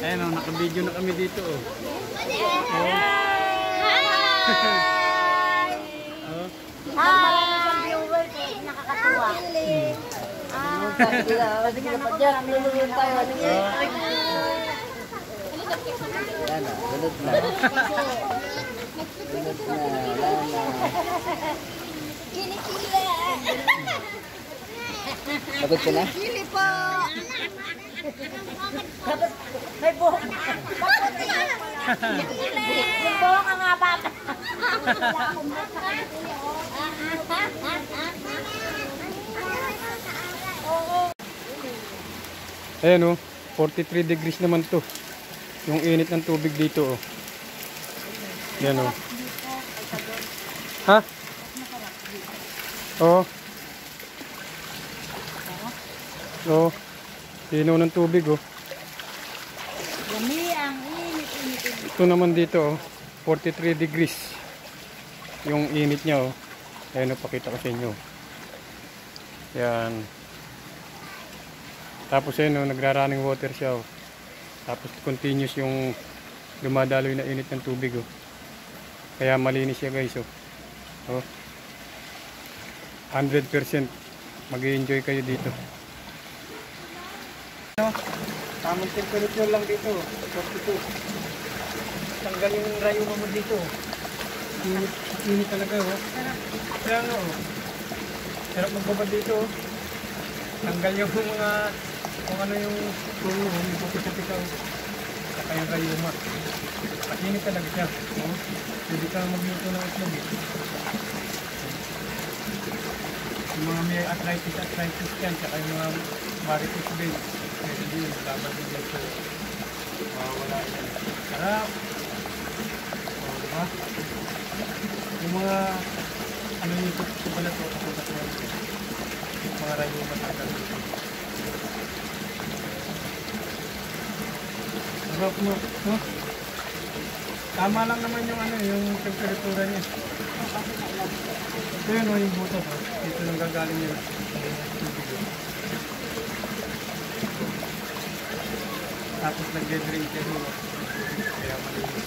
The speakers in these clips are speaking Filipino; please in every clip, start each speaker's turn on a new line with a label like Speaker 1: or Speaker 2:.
Speaker 1: Ayan o, naka-video na kami dito o.
Speaker 2: Hi!
Speaker 1: Oh.
Speaker 2: Hi! Viewers, nakakatuwa.
Speaker 3: Kasi nga pa dyan, nilulun tayo. Yan na, lunod na. Lunod na, lana.
Speaker 2: Kinikila.
Speaker 3: Pagod ka na?
Speaker 2: Kili po. May buhok. Yung buhok ang haba.
Speaker 1: Ayan o, 43 degrees naman to. Yung init ng tubig dito o. Ayan o. Ha? Oo. Oo. Tinaw ng tubig o.
Speaker 2: Yummy ang init.
Speaker 1: Ito naman dito o, 43 degrees. Yung init niya o. Ayan o, pakita ko sa inyo. Ayan. Tapos ayun o, nagra-running water siya o. Tapos continuous yung dumadaloy na init ng tubig o. Kaya malinis siya guys o. O. 100% mag-i-enjoy kayo dito. Tamang temperature lang dito, 42. Tanggal yung rayuma mo dito. Init talaga oh. Kaya nga oh. Sarap magbabad dito oh. Tanggal yung mga kung ano yung tulo, yung puti-puti ka oh. Saka yung rayuma. Init talaga siya. Oh. Pwede ka magluto ng itlog eh. Yung mga may arthritis yan, saka yung mga varicose veins. Pwede din, laban din dito. Wala yan. Sarap. O, diba? Yung mga, ano yung ito pala ito, yung mga rayuma tagal dito. Sarap mo, no? Tama lang naman yung ano, yung temperatura niya. Ito yun o, yung butas o. Dito nang gagaling yun. Tapos nagde-drain siya dito. Kaya malinis.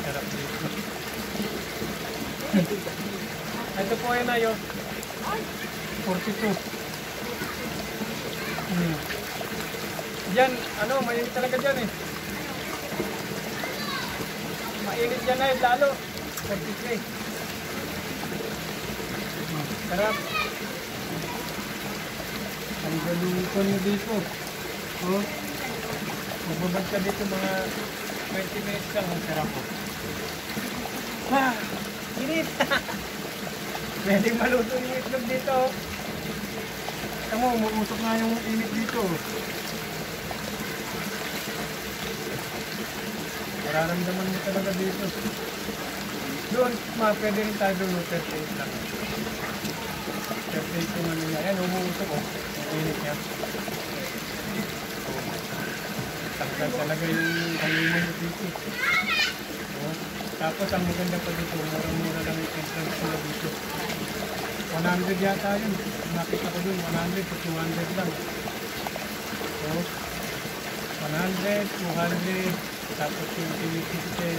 Speaker 1: Sarap dito. Ito po yun ayo. 42. Diyan, ano, mainit talaga dyan eh. Mainit dyan ay lalo. 43. Sarap. Ang galutan mo dito. Oh. Magbabad ka dito mga 20 minutes lang. Ang sarap po. Ah! Init! Pwedeng maluto yung itlog dito. Tama mo, umuusok nga yung init dito. Mararamdaman mo talaga dito. Doon, pwede rin tayo doon 38 lang. 38 yung ano niya. Ayan, umuusok oh. Init niya. Tanggal talaga yung kaliman mo dito. Oh. Tapos ang maganda pa dito, murang-mura lang yung entrance nila dito. 100 yata yun. Nakita ko dun, 100 to 200 lang. So, 100, 200, tapos yung TV-system,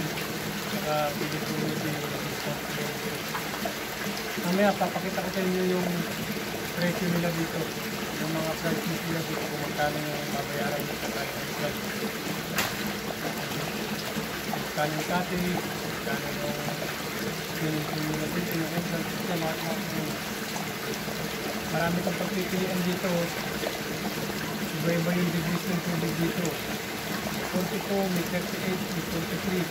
Speaker 1: saka video-video. Mamaya, papakita ko sa inyo yung presyo nila dito. Yung mga price nila dito kung magkano yung babayaran nyo sa tayo. Magkano yung cutting, magkano yung nila dito, yung entrance system, marami kang pagpipilian dito. Iba-iba yung degrees ng tubig dito. 42, may 38, may 43.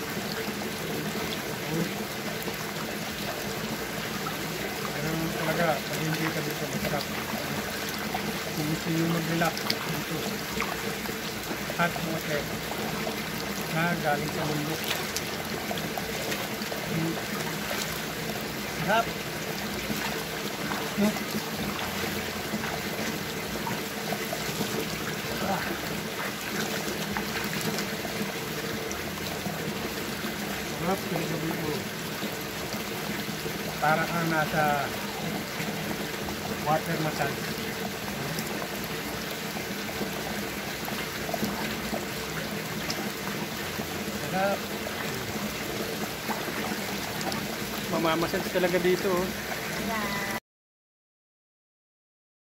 Speaker 1: Pero talaga, pag-enjoy ka dito, masarap. Kung gusto nyo mag-relax dito, hot water na galing sa bundok. Sarap. No? Sarap yung gabi ko. Para kang nasa water massage. Sarap. Mamamassage talaga dito. Oh.
Speaker 2: Ayan.